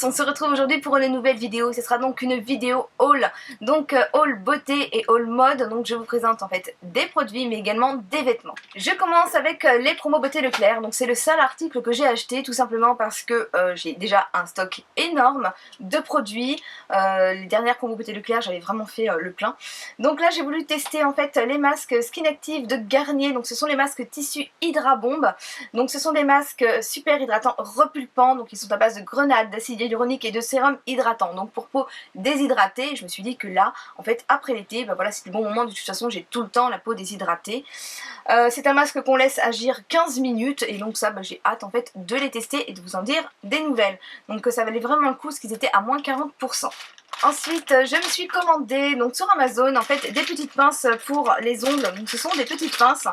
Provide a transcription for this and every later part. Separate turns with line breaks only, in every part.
On se retrouve aujourd'hui pour une nouvelle vidéo. Ce sera donc une vidéo haul, donc haul beauté et haul mode. Donc je vous présente en fait des produits mais également des vêtements. Je commence avec les promos beauté Leclerc. Donc c'est le seul article que j'ai acheté tout simplement parce que j'ai déjà un stock énorme de produits. Les dernières promos beauté Leclerc, j'avais vraiment fait le plein. Donc là j'ai voulu tester en fait les masques Skin Active de Garnier. Donc ce sont les masques tissu Hydra Bomb. Donc ce sont des masques super hydratants repulpants. Donc ils sont à base de grenade, d'acide hyaluronique et de sérum hydratant, donc pour peau déshydratée. Je me suis dit que là en fait après l'été, bah voilà, c'est le bon moment. De toute façon j'ai tout le temps la peau déshydratée. C'est un masque qu'on laisse agir 15 minutes et donc ça bah, j'ai hâte en fait de les tester et de vous en dire des nouvelles. Donc ça valait vraiment le coup parce qu'ils étaient à moins 40%. Ensuite, je me suis commandé donc sur Amazon en fait des petites pinces pour les ongles. Donc ce sont des petites pinces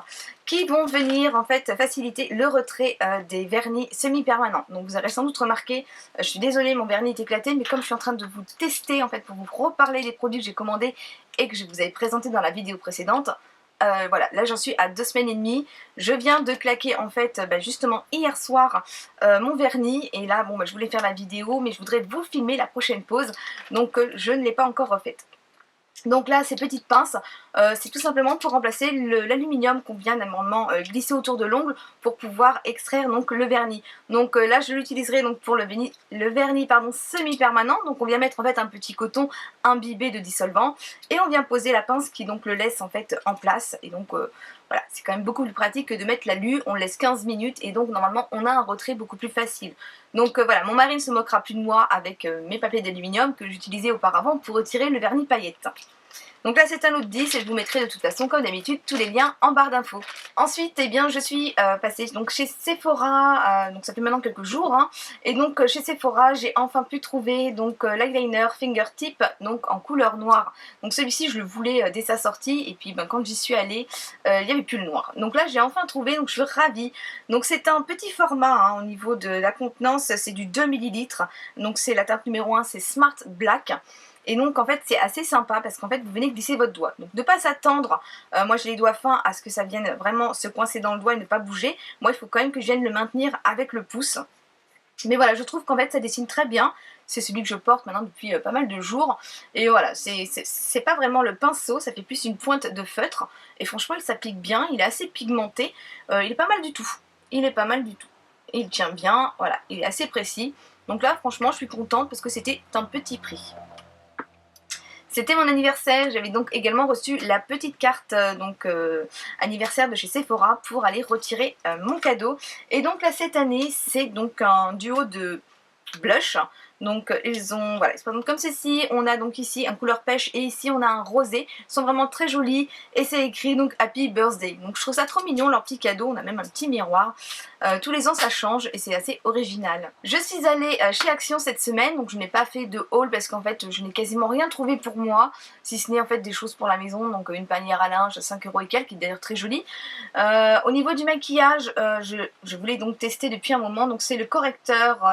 qui vont venir en fait faciliter le retrait des vernis semi-permanents. Donc vous aurez sans doute remarqué, je suis désolée, mon vernis est éclaté, mais comme je suis en train de vous tester en fait pour vous reparler des produits que j'ai commandés et que je vous avais présenté dans la vidéo précédente. Voilà, là j'en suis à 2 semaines et demie. Je viens de claquer en fait justement hier soir mon vernis. Et là bon je voulais faire la vidéo mais je voudrais vous filmer la prochaine pause. Donc je ne l'ai pas encore refaite. Donc là ces petites pinces c'est tout simplement pour remplacer l'aluminium qu'on vient normalement glisser autour de l'ongle pour pouvoir extraire donc le vernis. Donc là je l'utiliserai donc pour le vernis pardon, semi-permanent. Donc on vient mettre en fait un petit coton imbibé de dissolvant et on vient poser la pince qui donc le laisse en fait en place. Et donc voilà, c'est quand même beaucoup plus pratique que de mettre l'alu. On le laisse 15 minutes et donc normalement on a un retrait beaucoup plus facile. Donc voilà, mon mari ne se moquera plus de moi avec mes papiers d'aluminium que j'utilisais auparavant pour retirer le vernis paillette. Donc là c'est un lot de 10 et je vous mettrai de toute façon comme d'habitude tous les liens en barre d'infos. Ensuite eh bien je suis passée donc chez Sephora, donc ça fait maintenant quelques jours hein, et donc chez Sephora j'ai enfin pu trouver donc l'eyeliner Fingertip donc en couleur noire. Donc celui-ci je le voulais dès sa sortie et puis quand j'y suis allée il n'y avait plus le noir. Donc là j'ai enfin trouvé, donc je suis ravie. Donc c'est un petit format hein, au niveau de la contenance, c'est du 2 ml. Donc c'est la teinte numéro 1, c'est Smart Black. Et donc en fait c'est assez sympa parce qu'en fait vous venez glisser votre doigt. Donc ne pas s'attendre, moi j'ai les doigts fins, à ce que ça vienne vraiment se coincer dans le doigt et ne pas bouger. Moi il faut quand même que je vienne le maintenir avec le pouce. Mais voilà, je trouve qu'en fait ça dessine très bien. C'est celui que je porte maintenant depuis pas mal de jours. Et voilà, c'est pas vraiment le pinceau, ça fait plus une pointe de feutre. Et franchement il s'applique bien, il est assez pigmenté. Il est pas mal du tout. Il est pas mal du tout. Et il tient bien, voilà, il est assez précis. Donc là franchement je suis contente parce que c'était un petit prix. C'était mon anniversaire, j'avais donc également reçu la petite carte anniversaire de chez Sephora pour aller retirer mon cadeau. Et donc là cette année c'est donc un duo de blush. Donc ils ont, voilà, ils se présentent comme ceci. On a donc ici un couleur pêche et ici on a un rosé. Ils sont vraiment très jolis et c'est écrit donc Happy Birthday. Donc je trouve ça trop mignon leur petit cadeau. On a même un petit miroir. Tous les ans ça change et c'est assez original. Je suis allée chez Action cette semaine, donc je n'ai pas fait de haul parce qu'en fait je n'ai quasiment rien trouvé pour moi, si ce n'est en fait des choses pour la maison. Donc une panière à linge à 5 € et quelques, qui est d'ailleurs très jolie. Au niveau du maquillage, je voulais donc tester depuis un moment. Donc c'est le correcteur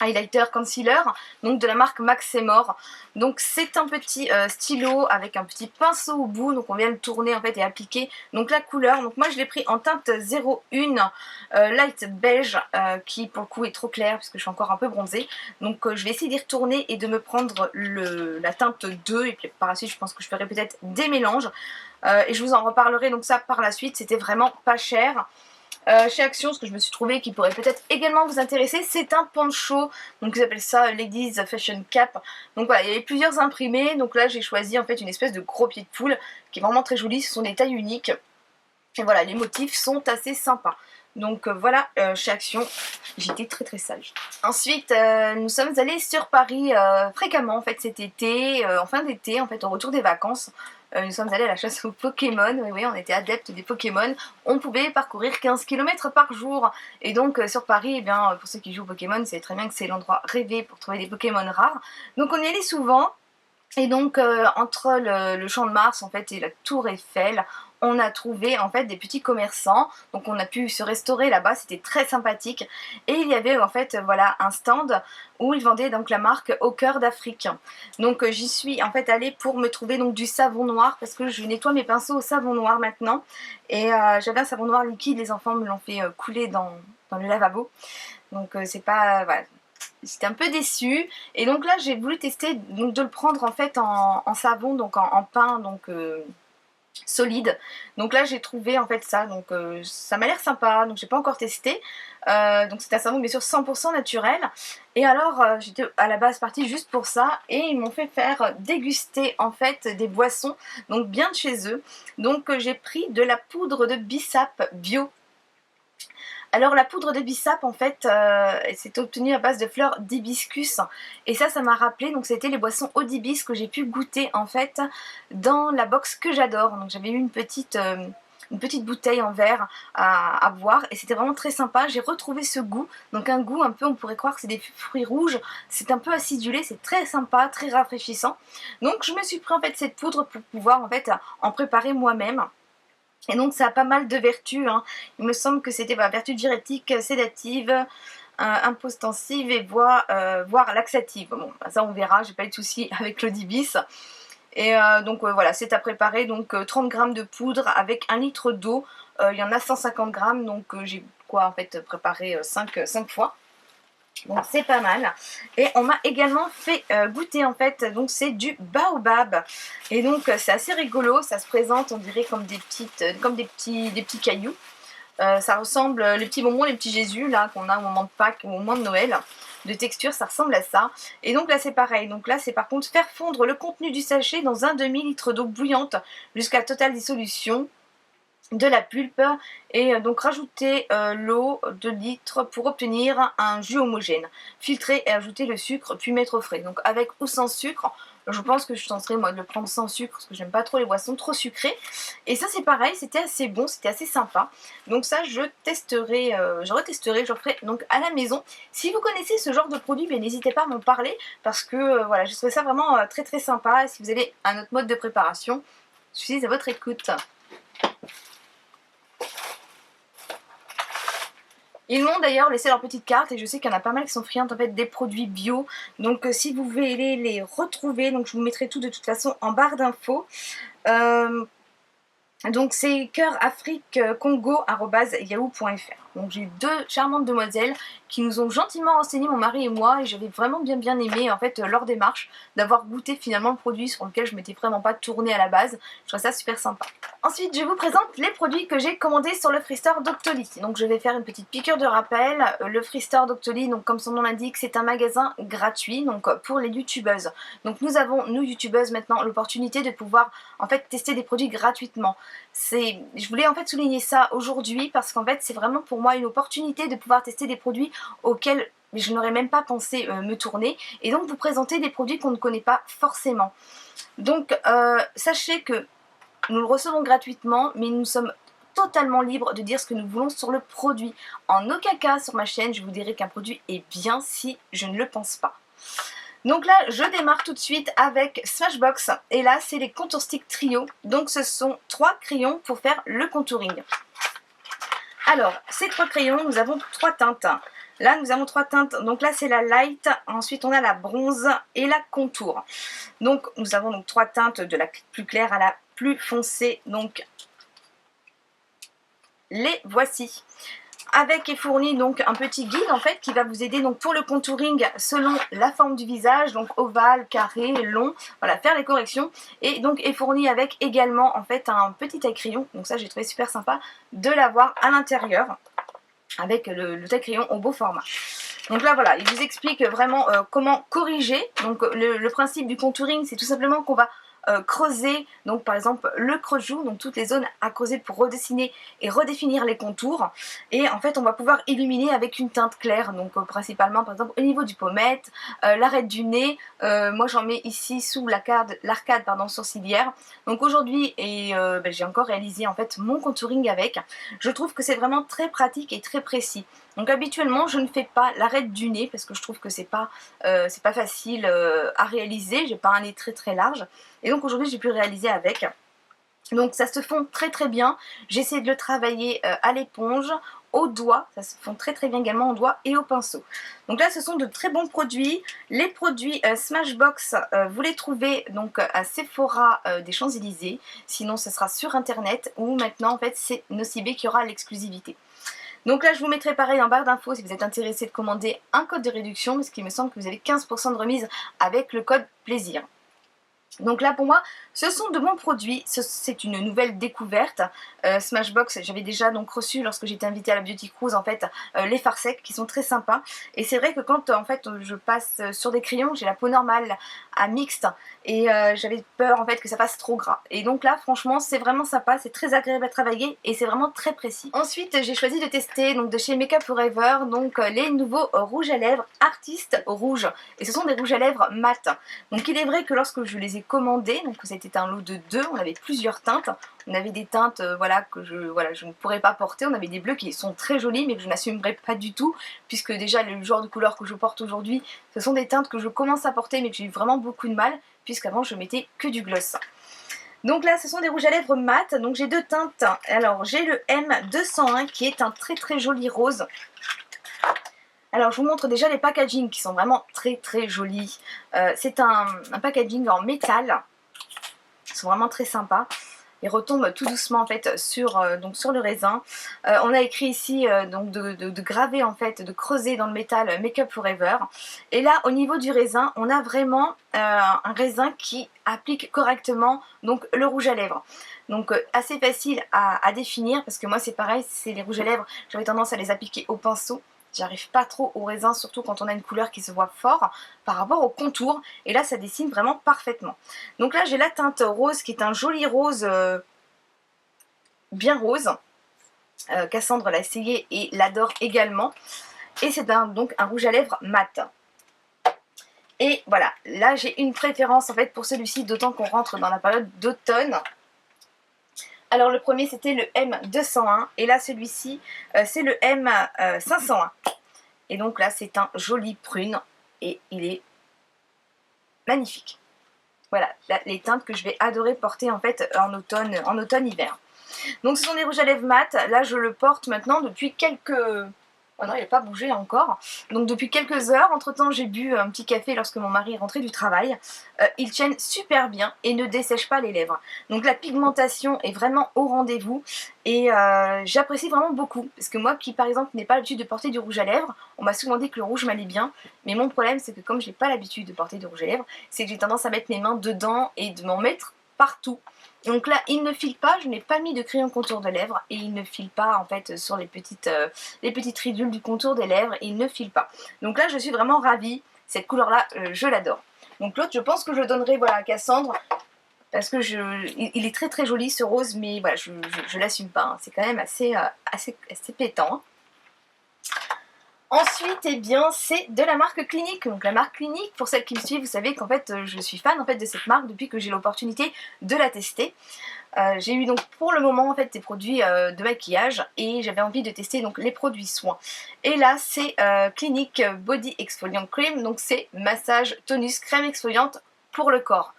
highlighter concealer donc de la marque Maxemore. Donc c'est un petit stylo avec un petit pinceau au bout, donc on vient le tourner en fait et appliquer donc la couleur. Donc moi je l'ai pris en teinte 01 light beige qui pour le coup est trop clair puisque je suis encore un peu bronzée. Donc je vais essayer d'y retourner et de me prendre la teinte 2 et puis par la suite je pense que je ferai peut-être des mélanges et je vous en reparlerai donc ça par la suite. C'était vraiment pas cher. Chez Action, ce que je me suis trouvé qui pourrait peut-être également vous intéresser, c'est un poncho, donc ils appellent ça Ladies Fashion Cap. Donc voilà, il y avait plusieurs imprimés, donc là j'ai choisi en fait une espèce de gros pied de poule qui est vraiment très joli. Ce sont des tailles uniques et voilà, les motifs sont assez sympas. Donc voilà, chez Action, j'étais très sage. Ensuite, nous sommes allés sur Paris fréquemment en fait cet été, en fin d'été, en fait au retour des vacances. Nous sommes allés à la chasse aux Pokémon, oui, on était adeptes des Pokémon. On pouvait parcourir 15 km par jour. Et donc sur Paris, eh bien, pour ceux qui jouent aux Pokémon, c'est très bien que c'est l'endroit rêvé pour trouver des Pokémon rares. Donc on y allait souvent. Et donc entre le Champ de Mars en fait et la Tour Eiffel, on a trouvé en fait des petits commerçants, donc on a pu se restaurer là-bas, c'était très sympathique. Et il y avait en fait voilà un stand où ils vendaient donc la marque Au Cœur d'Afrique. Donc j'y suis en fait allée pour me trouver donc du savon noir parce que je nettoie mes pinceaux au savon noir maintenant. Et j'avais un savon noir liquide, les enfants me l'ont fait couler dans le lavabo. Donc c'est pas voilà, j'étais un peu déçue. Et donc là j'ai voulu tester donc, de le prendre en fait en savon, donc en pain donc solide. Donc là j'ai trouvé en fait ça, donc ça m'a l'air sympa, donc j'ai pas encore testé. Donc c'est un savon bien sûr 100% naturel. Et alors j'étais à la base partie juste pour ça, et ils m'ont fait faire déguster en fait des boissons, donc bien de chez eux. Donc j'ai pris de la poudre de bissap bio. Alors la poudre de bissap en fait c'est obtenu à base de fleurs d'hibiscus, et ça m'a rappelé, donc c'était les boissons eau d'hibis que j'ai pu goûter en fait dans la box que j'adore. Donc j'avais eu une petite bouteille en verre à boire, et c'était vraiment très sympa. J'ai retrouvé ce goût, donc un goût un peu, on pourrait croire que c'est des fruits rouges, c'est un peu acidulé, c'est très sympa, très rafraîchissant. Donc je me suis pris en fait cette poudre pour pouvoir en fait en préparer moi-même. Et donc ça a pas mal de vertus, hein. Il me semble que c'était vertus diurétiques, sédatives, impostensives et voire laxatives. Bon, ça on verra, j'ai pas eu de soucis avec l'eau d'ibis. Et donc voilà, c'est à préparer, donc 30 g de poudre avec 1 litre d'eau. Il y en a 150 g, donc j'ai quoi en fait préparé 5 fois. Donc c'est pas mal. Et on m'a également fait goûter en fait, donc c'est du baobab. Et donc c'est assez rigolo, ça se présente on dirait comme des petits cailloux. Ça ressemble, les petits bonbons, les petits Jésus là qu'on a au moment de Pâques ou au moment de Noël. De texture, ça ressemble à ça. Et donc là c'est pareil, donc là c'est par contre faire fondre le contenu du sachet dans un demi-litre d'eau bouillante jusqu'à totale dissolution de la pulpe, et donc rajouter l'eau 2 litres pour obtenir un jus homogène. Filtrer et ajouter le sucre puis mettre au frais. Donc avec ou sans sucre, je pense que je tenterai moi de le prendre sans sucre parce que j'aime pas trop les boissons trop sucrées. Et ça c'est pareil, c'était assez bon, c'était assez sympa. Donc ça je testerai, je retesterai, je ferai donc à la maison. Si vous connaissez ce genre de produit, n'hésitez pas à m'en parler parce que voilà, je trouvais ça vraiment très très sympa. Si vous avez un autre mode de préparation, je suis à votre écoute. Ils m'ont d'ailleurs laissé leur petite carte, et je sais qu'il y en a pas mal qui sont friandes en fait des produits bio. Donc si vous voulez les retrouver, donc je vous mettrai tout de toute façon en barre d'infos. Donc c'est cœurafriquecongo@yahoo.fr. Donc j'ai 2 charmantes demoiselles qui nous ont gentiment renseigné, mon mari et moi, et j'avais vraiment bien aimé en fait leur démarche d'avoir goûté finalement le produit sur lequel je m'étais vraiment pas tournée à la base. Je trouve ça super sympa. Ensuite je vous présente les produits que j'ai commandés sur le Freestore Doctoly. Donc je vais faire une petite piqûre de rappel. Le Freestore Doctoly, donc comme son nom l'indique, c'est un magasin gratuit donc pour les youtubeuses. Donc nous avons, nous youtubeuses, maintenant l'opportunité de pouvoir en fait tester des produits gratuitement. Je voulais en fait souligner ça aujourd'hui parce qu'en fait c'est vraiment pour moi une opportunité de pouvoir tester des produits auxquels je n'aurais même pas pensé me tourner, et donc vous présenter des produits qu'on ne connaît pas forcément. Donc sachez que nous le recevons gratuitement, mais nous sommes totalement libres de dire ce que nous voulons sur le produit. En aucun cas sur ma chaîne je vous dirai qu'un produit est bien si je ne le pense pas. Donc là je démarre tout de suite avec Smashbox, et là c'est les contour stick trio. Donc ce sont 3 crayons pour faire le contouring. Alors ces 3 crayons, nous avons 3 teintes. Là nous avons 3 teintes, donc là c'est la light, ensuite on a la bronze et la contour. Donc nous avons donc 3 teintes de la plus claire à la plus foncée, donc les voici. Avec est fourni donc un petit guide en fait qui va vous aider donc pour le contouring selon la forme du visage, donc ovale, carré, long, voilà, faire les corrections. Et donc est fourni avec également en fait un petit taille-crayon, donc ça j'ai trouvé super sympa de l'avoir à l'intérieur avec le taille-crayon au beau format. Donc là voilà, il vous explique vraiment comment corriger. Donc le principe du contouring, c'est tout simplement qu'on va creuser, donc par exemple le creux de joue, donc toutes les zones à creuser pour redessiner et redéfinir les contours. Et en fait on va pouvoir illuminer avec une teinte claire, donc principalement par exemple au niveau du pommette, l'arête du nez. Moi j'en mets ici sous l'arcade sourcilière. Donc aujourd'hui j'ai encore réalisé en fait mon contouring avec. Je trouve que c'est vraiment très pratique et très précis. Donc habituellement je ne fais pas l'arête du nez parce que je trouve que c'est pas facile à réaliser, j'ai pas un nez très très large et donc aujourd'hui j'ai pu le réaliser avec. Donc ça se fond très très bien, j'ai essayé de le travailler à l'éponge, au doigt, ça se fond très très bien également au doigt et au pinceau. Donc là ce sont de très bons produits, les produits Smashbox vous les trouvez donc à Sephora des Champs-Élysées, sinon ce sera sur internet ou maintenant en fait c'est Nocibé qui aura l'exclusivité. Donc là je vous mettrai pareil en barre d'infos si vous êtes intéressé de commander un code de réduction parce qu'il me semble que vous avez 15% de remise avec le code plaisir. Donc là pour moi ce sont de bons produits, c'est une nouvelle découverte. Smashbox j'avais déjà donc reçu lorsque j'étais invitée à la Beauty Cruise en fait les fards secs qui sont très sympas et c'est vrai que quand en fait je passe sur des crayons j'ai la peau normale à mixte et j'avais peur en fait que ça fasse trop gras et donc là franchement c'est vraiment sympa, c'est très agréable à travailler et c'est vraiment très précis. Ensuite j'ai choisi de tester donc de chez Makeup Forever donc les nouveaux rouges à lèvres Artiste Rouge et ce sont des rouges à lèvres mat. Donc il est vrai que lorsque je les ai commandés, donc c'était un lot de 2, on avait plusieurs teintes, on avait des teintes voilà, que je ne pourrais pas porter, on avait des bleus qui sont très jolis mais que je n'assumerai pas du tout puisque déjà le genre de couleur que je porte aujourd'hui ce sont des teintes que je commence à porter mais que j'ai eu vraiment beaucoup de mal puisqu'avant je mettais que du gloss. Donc là ce sont des rouges à lèvres mat, donc j'ai deux teintes, alors j'ai le M201 qui est un très très joli rose. Alors je vous montre déjà les packaging qui sont vraiment très très jolis. C'est un packaging en métal, ils sont vraiment très sympas. Ils retombent tout doucement en fait sur, donc sur le raisin. On a écrit ici donc de graver en fait, de creuser dans le métal Makeup Forever. Et là au niveau du raisin, on a vraiment un raisin qui applique correctement donc le rouge à lèvres. Donc assez facile à définir parce que moi c'est pareil, c'est les rouges à lèvres, j'avais tendance à les appliquer au pinceau. J'arrive pas trop au raisin, surtout quand on a une couleur qui se voit fort par rapport au contour. Et là, ça dessine vraiment parfaitement. Donc là, j'ai la teinte rose qui est un joli rose, bien rose. Cassandre l'a essayé et l'adore également. Et c'est donc un rouge à lèvres mat. Et voilà, là j'ai une préférence en fait pour celui-ci, d'autant qu'on rentre dans la période d'automne. Alors le premier c'était le M201 et là celui-ci c'est le M501. Et donc là c'est un joli prune et il est magnifique. Voilà les teintes que je vais adorer porter en fait en automne-hiver. Donc ce sont des rouges à lèvres mat, là je le porte maintenant depuis quelques... Oh non, il n'a pas bougé encore. Donc depuis quelques heures, entre temps j'ai bu un petit café lorsque mon mari est rentré du travail. Ils tiennent super bien et ne dessèchent pas les lèvres. Donc la pigmentation est vraiment au rendez-vous et j'apprécie vraiment beaucoup. Parce que moi qui par exemple n'ai pas l'habitude de porter du rouge à lèvres, on m'a souvent dit que le rouge m'allait bien. Mais mon problème c'est que comme j'ai pas l'habitude de porter du rouge à lèvres, c'est que j'ai tendance à mettre mes mains dedans et de m'en mettre partout. Donc là il ne file pas, je n'ai pas mis de crayon contour de lèvres et il ne file pas en fait sur les petites ridules du contour des lèvres, et il ne file pas. Donc là je suis vraiment ravie, cette couleur là je l'adore. Donc l'autre je pense que je le donnerai voilà, à Cassandre parce que il est très très joli ce rose mais voilà je l'assume pas, hein. C'est quand même assez pétant. Hein. Ensuite, eh bien, c'est de la marque Clinique. Donc la marque Clinique, pour celles qui me suivent, vous savez qu'en fait, je suis fan en fait de cette marque depuis que j'ai l'opportunité de la tester. J'ai eu donc pour le moment en fait des produits de maquillage et j'avais envie de tester donc les produits soins. Et là, c'est Clinique Body Exfoliant Cream. Donc c'est massage, tonus, crème exfoliante pour le corps.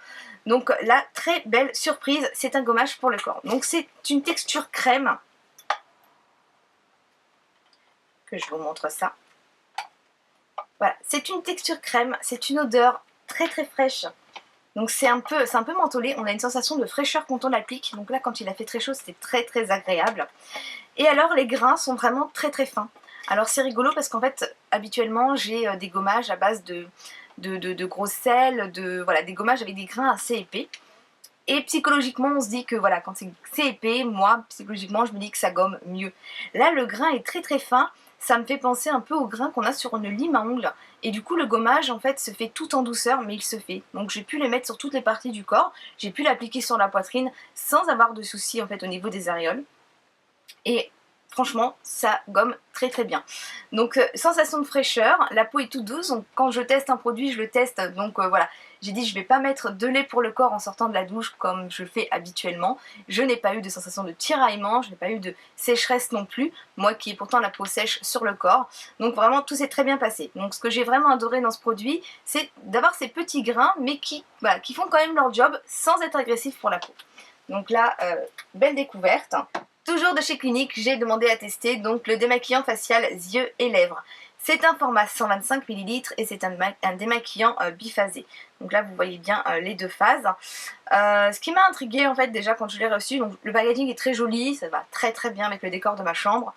Donc la très belle surprise, c'est un gommage pour le corps. Donc c'est une texture crème. Que je vous montre ça. Voilà, c'est une texture crème, c'est une odeur très très fraîche. Donc c'est un peu mentholé, on a une sensation de fraîcheur quand on l'applique. Donc là quand il a fait très chaud c'était très très agréable. Et alors les grains sont vraiment très très fins. Alors c'est rigolo parce qu'en fait habituellement j'ai des gommages à base de gros sel, voilà, des gommages avec des grains assez épais. Et psychologiquement on se dit que voilà, quand c'est épais, moi psychologiquement je me dis que ça gomme mieux. Là le grain est très très fin. Ça me fait penser un peu au grain qu'on a sur une lime à ongles. Et du coup le gommage en fait se fait tout en douceur mais il se fait. Donc j'ai pu le mettre sur toutes les parties du corps. J'ai pu l'appliquer sur la poitrine sans avoir de soucis en fait au niveau des aréoles. Et franchement ça gomme très très bien. Donc sensation de fraîcheur, la peau est toute douce, donc quand je teste un produit je le teste, donc voilà, j'ai dit je vais pas mettre de lait pour le corps en sortant de la douche comme je le fais habituellement. Je n'ai pas eu de sensation de tiraillement, je n'ai pas eu de sécheresse non plus, moi qui ai pourtant la peau sèche sur le corps. Donc vraiment tout s'est très bien passé. Donc ce que j'ai vraiment adoré dans ce produit, c'est d'avoir ces petits grains mais qui font quand même leur job sans être agressifs pour la peau. Donc là, belle découverte. Toujours de chez Clinique, j'ai demandé à tester donc le démaquillant facial yeux et lèvres. C'est un format 125 ml et c'est un démaquillant biphasé. Donc là vous voyez bien les deux phases. Ce qui m'a intriguée en fait déjà quand je l'ai reçu, donc le packaging est très joli, ça va très très bien avec le décor de ma chambre.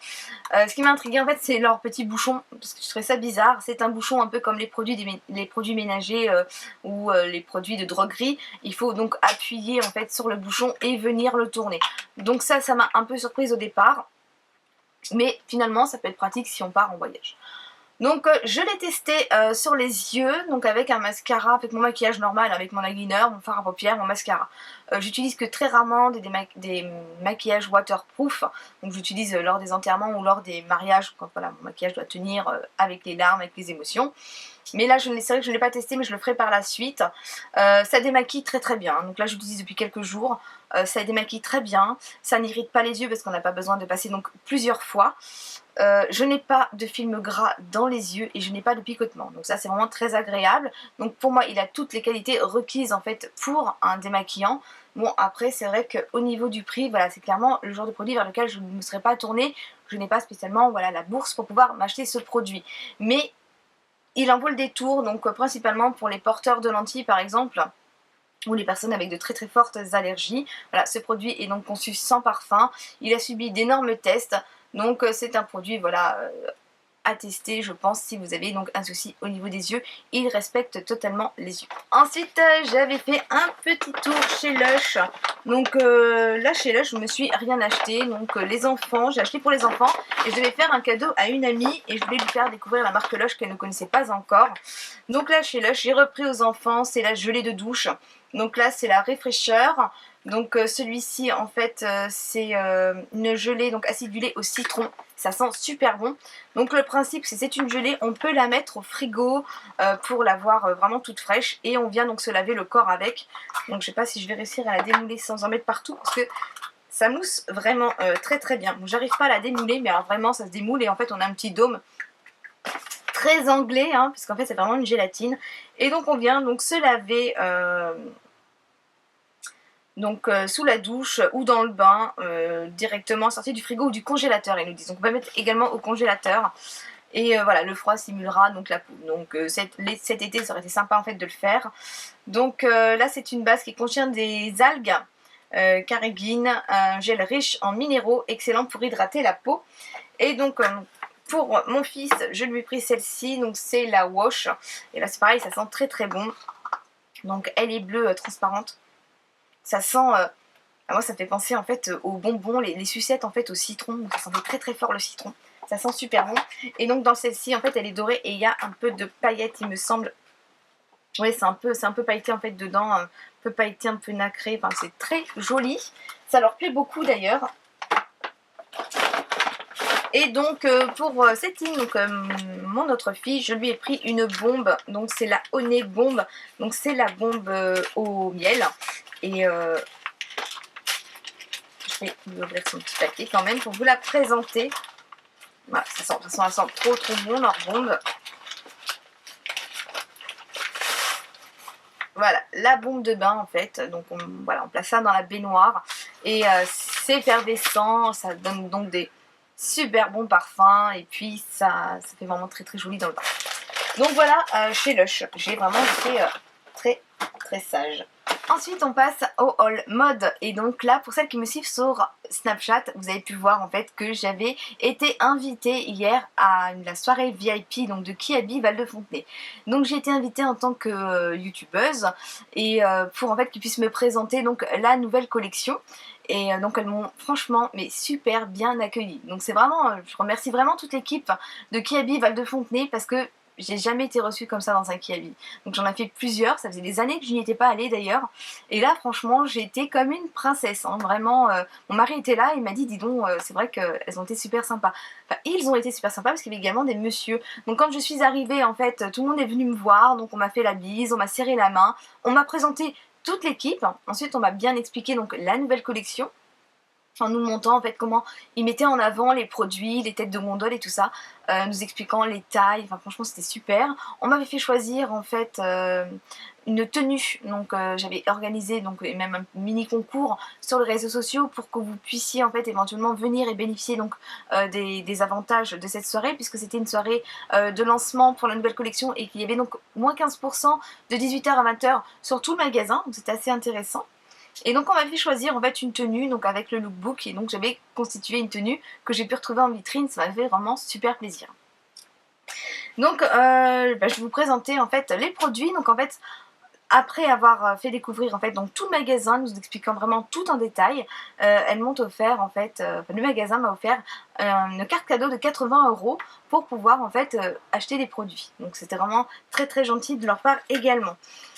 Ce qui m'a intriguée en fait c'est leur petit bouchon, parce que je trouvais ça bizarre. C'est un bouchon un peu comme les produits ménagers ou les produits de droguerie. Il faut donc appuyer en fait sur le bouchon et venir le tourner. Donc ça m'a un peu surprise au départ. Mais finalement ça peut être pratique si on part en voyage. Donc je l'ai testé sur les yeux, donc avec un mascara, avec mon maquillage normal, avec mon eyeliner, mon fard à paupières, mon mascara. J'utilise que très rarement des maquillages waterproof, donc j'utilise lors des enterrements ou lors des mariages, quand voilà, mon maquillage doit tenir avec les larmes, avec les émotions. Mais là c'est vrai que je ne l'ai pas testé, mais je le ferai par la suite. Ça démaquille très très bien, donc là j'utilise depuis quelques jours. Ça démaquille très bien, ça n'irrite pas les yeux parce qu'on n'a pas besoin de passer donc plusieurs fois. Je n'ai pas de film gras dans les yeux et je n'ai pas de picotement, donc ça c'est vraiment très agréable. Donc pour moi il a toutes les qualités requises en fait pour un démaquillant. Bon après c'est vrai qu'au niveau du prix, voilà, c'est clairement le genre de produit vers lequel je ne me serais pas tournée. Je n'ai pas spécialement voilà, la bourse pour pouvoir m'acheter ce produit, mais il en vaut le détour, donc principalement pour les porteurs de lentilles par exemple, ou les personnes avec de très très fortes allergies. Voilà, ce produit est donc conçu sans parfum, il a subi d'énormes tests, donc c'est un produit voilà, à tester je pense si vous avez donc un souci au niveau des yeux. Il respecte totalement les yeux. Ensuite j'avais fait un petit tour chez Lush. Donc là chez Lush je me suis rien acheté. Donc les enfants, j'ai acheté pour les enfants et je devais faire un cadeau à une amie et je voulais lui faire découvrir la marque Lush qu'elle ne connaissait pas encore. Donc là chez Lush j'ai repris aux enfants, c'est la gelée de douche. Donc là c'est la réfraîcheur. Donc celui-ci en fait c'est une gelée donc acidulée au citron. Ça sent super bon. Donc le principe c'est une gelée, on peut la mettre au frigo pour l'avoir vraiment toute fraîche. Et on vient donc se laver le corps avec. Donc je sais pas si je vais réussir à la démouler sans en mettre partout parce que ça mousse vraiment très très bien. Bon, j'arrive pas à la démouler mais alors vraiment ça se démoule et en fait on a un petit dôme très anglais hein, puisqu'en fait c'est vraiment une gélatine. Et donc on vient donc se laver donc sous la douche ou dans le bain directement sorti du frigo ou du congélateur ils nous disent. Donc on va mettre également au congélateur et voilà le froid simulera donc la peau. Donc cet été ça aurait été sympa en fait de le faire. Donc là c'est une base qui contient des algues carrageenan, un gel riche en minéraux excellent pour hydrater la peau. Et donc pour mon fils je lui ai pris celle-ci, donc c'est la Wash et là c'est pareil, ça sent très très bon. Donc elle est bleue transparente. Ça sent, moi ça me fait penser en fait aux bonbons, les sucettes en fait au citron, donc ça sentait très très fort le citron, ça sent super bon. Et donc dans celle-ci en fait elle est dorée et il y a un peu de paillettes il me semble, ouais c'est un peu pailleté en fait dedans, un peu pailleté, un peu nacré, enfin c'est très joli, ça leur plaît beaucoup d'ailleurs. Et donc pour cette ligne, donc mon autre fille, je lui ai pris une bombe, donc c'est la Honey Bomb, donc c'est la bombe au miel. Et je vais vous ouvrir son petit paquet quand même pour vous la présenter. Voilà, ça sent, de toute façon, elle sent trop trop bon leur bombe. Voilà, la bombe de bain en fait. Donc voilà, on place ça dans la baignoire et c'est effervescent, ça donne donc des super bons parfums et puis ça fait vraiment très très joli dans le bain. Donc voilà, chez Lush, j'ai vraiment été très très sage. Ensuite on passe au haul mode et donc là pour celles qui me suivent sur Snapchat vous avez pu voir en fait que j'avais été invitée hier à la soirée VIP donc de Kiabi Val de Fontenay. Donc j'ai été invitée en tant que youtubeuse et pour en fait qu'ils puissent me présenter donc la nouvelle collection. Et donc elles m'ont franchement mais super bien accueillie. Donc c'est vraiment, je remercie vraiment toute l'équipe de Kiabi Val de Fontenay parce que j'ai jamais été reçue comme ça dans un Kiabi. Donc j'en ai fait plusieurs, ça faisait des années que je n'y étais pas allée d'ailleurs. Et là franchement j'ai été comme une princesse, hein. Vraiment, mon mari était là, il m'a dit dis donc c'est vrai qu'elles ont été super sympas. Enfin ils ont été super sympas parce qu'il y avait également des messieurs. Donc quand je suis arrivée en fait tout le monde est venu me voir, donc on m'a fait la bise, on m'a serré la main, on m'a présenté toute l'équipe. Ensuite on m'a bien expliqué donc la nouvelle collection, en nous montrant en fait comment ils mettaient en avant les produits, les têtes de gondole et tout ça, nous expliquant les tailles, enfin franchement c'était super. On m'avait fait choisir en fait une tenue, donc j'avais organisé donc même un mini concours sur les réseaux sociaux pour que vous puissiez en fait éventuellement venir et bénéficier donc des avantages de cette soirée, puisque c'était une soirée de lancement pour la nouvelle collection et qu'il y avait donc moins 15% de 18h à 20h sur tout le magasin, donc c'était assez intéressant. Et donc on m'a fait choisir en fait une tenue donc avec le lookbook, et donc j'avais constitué une tenue que j'ai pu retrouver en vitrine, ça m'a fait vraiment super plaisir. Donc je vais vous présenter en fait les produits. Donc en fait après avoir fait découvrir en fait donc tout le magasin, nous expliquant vraiment tout en détail, elles m'ont offert en fait, le magasin m'a offert une carte cadeau de 80 € pour pouvoir en fait acheter des produits. Donc c'était vraiment très très gentil de leur part également.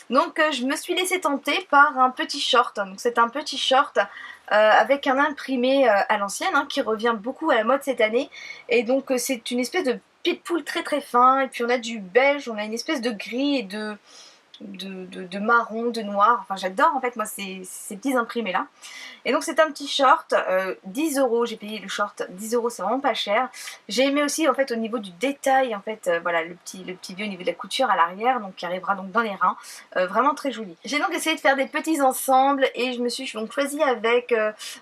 Donc je me suis laissée tenter par un petit short. Donc c'est un petit short avec un imprimé à l'ancienne, hein, qui revient beaucoup à la mode cette année. Et donc c'est une espèce de pied de poule très très fin. Et puis on a du beige, on a une espèce de gris et de marron, de noir. Enfin j'adore en fait moi ces petits imprimés là. Et donc c'est un petit short, 10 €, j'ai payé le short 10 €, c'est vraiment pas cher. J'ai aimé aussi en fait au niveau du détail, en fait voilà le petit vieux au niveau de la couture à l'arrière, donc qui arrivera donc dans les reins, vraiment très joli. J'ai donc essayé de faire des petits ensembles et je me suis donc choisie avec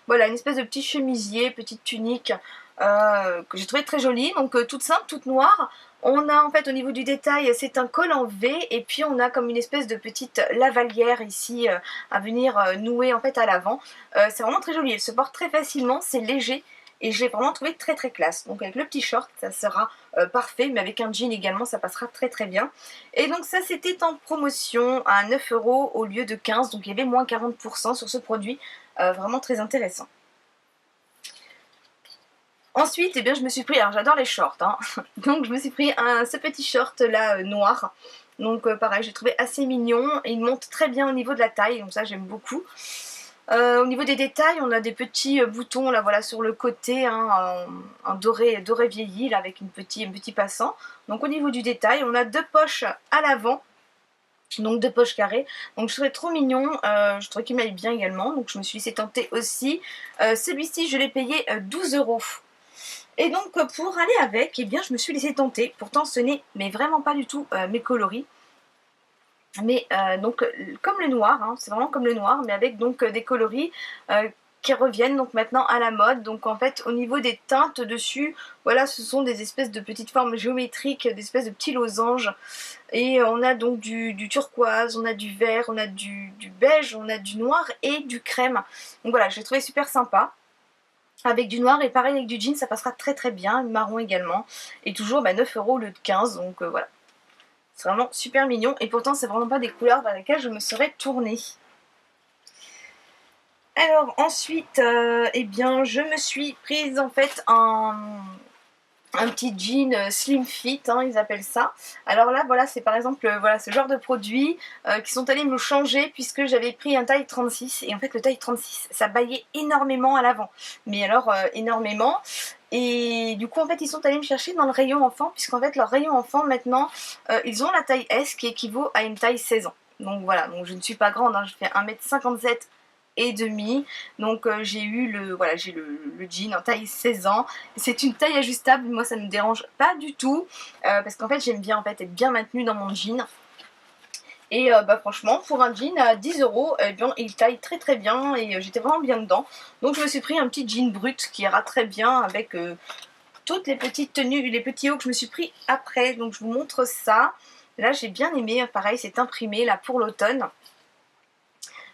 voilà une espèce de petit chemisier, petite tunique que j'ai trouvé très jolie, donc toute simple, toute noire. On a en fait au niveau du détail, c'est un col en V, et puis on a comme une espèce de petite lavalière ici à venir nouer en fait à l'avant. C'est vraiment très joli, elle se porte très facilement, c'est léger et je l'ai vraiment trouvé très très classe. Donc avec le petit short ça sera parfait, mais avec un jean également ça passera très très bien. Et donc ça c'était en promotion à 9 € au lieu de 15, donc il y avait moins 40% sur ce produit, vraiment très intéressant. Ensuite, eh bien, je me suis pris, alors j'adore les shorts, hein, donc je me suis pris ce petit short là noir. Donc pareil, j'ai trouvé assez mignon et il monte très bien au niveau de la taille, donc ça j'aime beaucoup. Au niveau des détails, on a des petits boutons là voilà sur le côté, hein, en doré, doré vieilli là, avec un petit passant. Donc au niveau du détail, on a deux poches à l'avant. Donc deux poches carrées, donc je trouvais trop mignon, je trouvais qu'il m'allait bien également, donc je me suis laissée tenter aussi. Celui-ci je l'ai payé 12 €. Et donc pour aller avec, eh bien je me suis laissée tenter. Pourtant ce n'est mais vraiment pas du tout mes coloris. Mais donc comme le noir, hein, c'est vraiment comme le noir, mais avec donc des coloris qui reviennent donc maintenant à la mode. Donc en fait au niveau des teintes dessus, voilà, ce sont des espèces de petites formes géométriques, des espèces de petits losanges. Et on a donc du turquoise, on a du vert, on a du beige, on a du noir et du crème. Donc voilà, je l'ai trouvé super sympa. Avec du noir, et pareil avec du jean ça passera très très bien, marron également, et toujours 9 € au lieu de 15, donc voilà, c'est vraiment super mignon, et pourtant c'est vraiment pas des couleurs vers lesquelles je me serais tournée. Alors ensuite, eh bien je me suis prise en fait un petit jean slim fit, hein, ils appellent ça. Alors là voilà, c'est par exemple voilà ce genre de produits qui sont allés me changer, puisque j'avais pris un taille 36 et en fait le taille 36 ça baillait énormément à l'avant, mais alors énormément. Et du coup en fait ils sont allés me chercher dans le rayon enfant, puisqu'en fait leur rayon enfant maintenant ils ont la taille S qui équivaut à une taille 16 ans. Donc voilà, donc je ne suis pas grande, hein, je fais 1,57 m et demi, donc j'ai eu voilà, j'ai le jean en taille 16 ans. C'est une taille ajustable, moi ça ne me dérange pas du tout, parce qu'en fait j'aime bien en fait être bien maintenue dans mon jean. Et bah franchement pour un jean à 10 €, eh bien, il taille très très bien, et j'étais vraiment bien dedans. Donc je me suis pris un petit jean brut qui ira très bien avec toutes les petites tenues, les petits hauts que je me suis pris après. Donc je vous montre ça. Là j'ai bien aimé, pareil c'est imprimé là pour l'automne.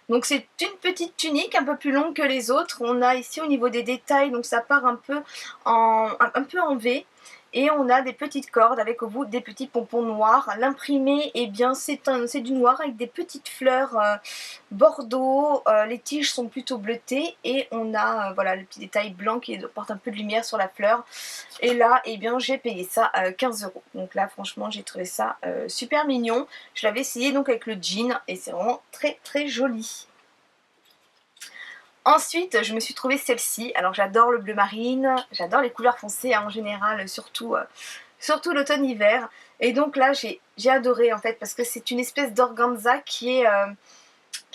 Donc c'est une petite tunique un peu plus longue que les autres. On a ici au niveau des détails, donc ça part un peu en V. et on a des petites cordes avec au bout des petits pompons noirs. L'imprimé, eh bien c'est du noir avec des petites fleurs bordeaux, les tiges sont plutôt bleutées et on a voilà le petit détail blanc qui apporte un peu de lumière sur la fleur. Et là, eh bien j'ai payé ça 15 €. Donc là franchement j'ai trouvé ça super mignon. Je l'avais essayé donc avec le jean et c'est vraiment très très joli. Ensuite, je me suis trouvée celle-ci. Alors j'adore le bleu marine, j'adore les couleurs foncées en général, surtout l'automne-hiver. Et donc là, j'ai adoré en fait parce que c'est une espèce d'organza qui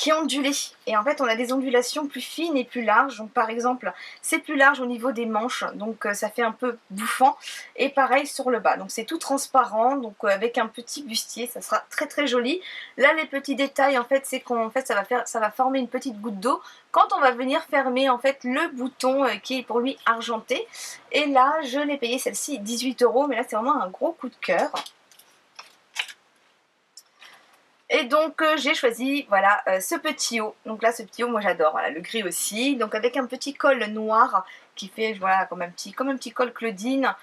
est ondulée. Et en fait, on a des ondulations plus fines et plus larges. Donc par exemple, c'est plus large au niveau des manches, donc ça fait un peu bouffant. Et pareil sur le bas. Donc c'est tout transparent, donc avec un petit bustier, ça sera très très joli. Là, les petits détails, en fait, c'est qu'en fait, ça va former une petite goutte d'eau quand on va venir fermer en fait le bouton qui est pour lui argenté. Et là, je l'ai payé celle-ci 18 €, mais là c'est vraiment un gros coup de cœur. Et donc j'ai choisi voilà ce petit haut. Donc là ce petit haut moi j'adore, voilà, le gris aussi. Donc avec un petit col noir qui fait voilà comme un petit col Claudine.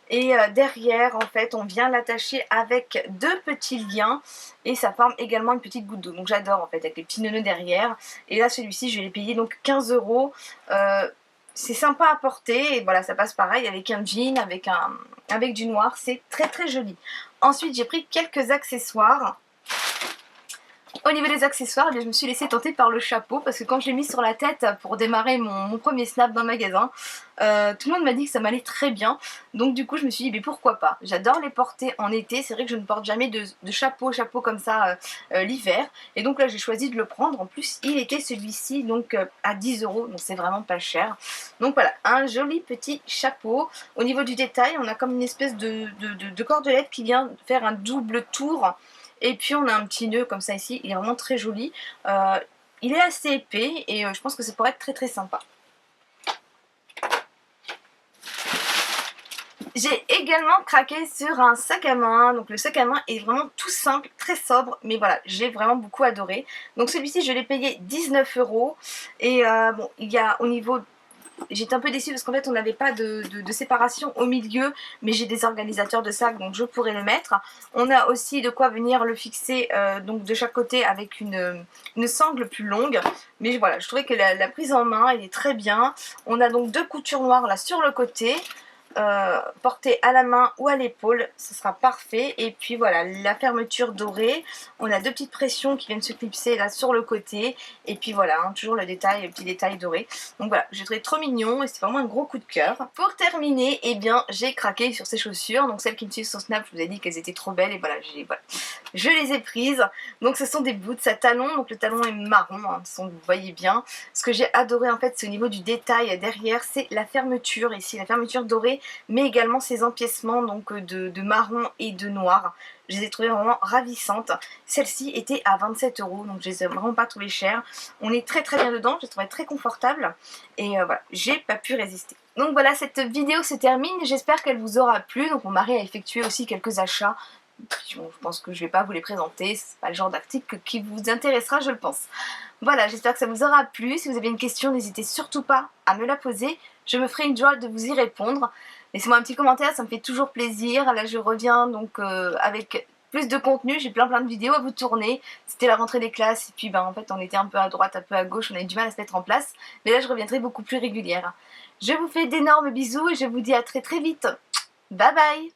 Et derrière en fait on vient l'attacher avec deux petits liens. Et ça forme également une petite goutte d'eau. Donc j'adore en fait avec les petits nœuds derrière. Et là celui-ci je l'ai payé donc 15 €. C'est sympa à porter et voilà ça passe pareil avec un jean, avec du noir. C'est très très joli. Ensuite j'ai pris quelques accessoires. Au niveau des accessoires, eh bien, je me suis laissée tenter par le chapeau parce que quand je l'ai mis sur la tête pour démarrer mon premier snap dans le magasin, tout le monde m'a dit que ça m'allait très bien. Donc du coup je me suis dit mais pourquoi pas. J'adore les porter en été, c'est vrai que je ne porte jamais de chapeau comme ça l'hiver. Et donc là j'ai choisi de le prendre, en plus il était celui-ci donc à 10 €, donc c'est vraiment pas cher. Donc voilà, un joli petit chapeau. Au niveau du détail, on a comme une espèce de cordelette qui vient faire un double tour. Et puis on a un petit nœud comme ça ici, il est vraiment très joli. Il est assez épais et je pense que ça pourrait être très très sympa. J'ai également craqué sur un sac à main. Donc le sac à main est vraiment tout simple, très sobre, mais voilà, j'ai vraiment beaucoup adoré. Donc celui-ci je l'ai payé 19 €. Et bon, il y a au niveau... J'étais un peu déçue parce qu'en fait on n'avait pas de séparation au milieu, mais j'ai des organisateurs de sacs donc je pourrais le mettre. On a aussi de quoi venir le fixer donc de chaque côté avec une sangle plus longue. Mais voilà, je trouvais que la prise en main elle est très bien. On a donc deux coutures noires là sur le côté. Portée à la main ou à l'épaule, ce sera parfait. Et puis voilà, la fermeture dorée, on a deux petites pressions qui viennent se clipser là sur le côté. Et puis voilà, hein, toujours le petit détail doré. Donc voilà, j'ai trouvé trop mignon et c'est vraiment un gros coup de cœur. Pour terminer, eh bien j'ai craqué sur ces chaussures. Donc celles qui me suivent sur Snap, je vous ai dit qu'elles étaient trop belles et voilà, je les ai prises. Donc ce sont des boots à talons, donc le talon est marron, hein, vous voyez bien. Ce que j'ai adoré en fait, c'est au niveau du détail derrière, c'est la fermeture ici, la fermeture dorée, mais également ces empiècements donc de marron et de noir. Je les ai trouvées vraiment ravissantes. Celle-ci était à 27 €, donc je les ai vraiment pas trouvées chères. On est très très bien dedans, je les trouvais très confortables. Et voilà, j'ai pas pu résister. Donc voilà, cette vidéo se termine, j'espère qu'elle vous aura plu. Donc mon mari a effectué aussi quelques achats. Je pense que je vais pas vous les présenter, c'est pas le genre d'article qui vous intéressera, je le pense. Voilà, j'espère que ça vous aura plu. Si vous avez une question, n'hésitez surtout pas à me la poser. Je me ferai une joie de vous y répondre. Laissez-moi un petit commentaire, ça me fait toujours plaisir. Là, je reviens donc avec plus de contenu. J'ai plein de vidéos à vous tourner. C'était la rentrée des classes et puis en fait, on était un peu à droite, un peu à gauche. On avait du mal à se mettre en place. Mais là, je reviendrai beaucoup plus régulière. Je vous fais d'énormes bisous et je vous dis à très très vite. Bye bye!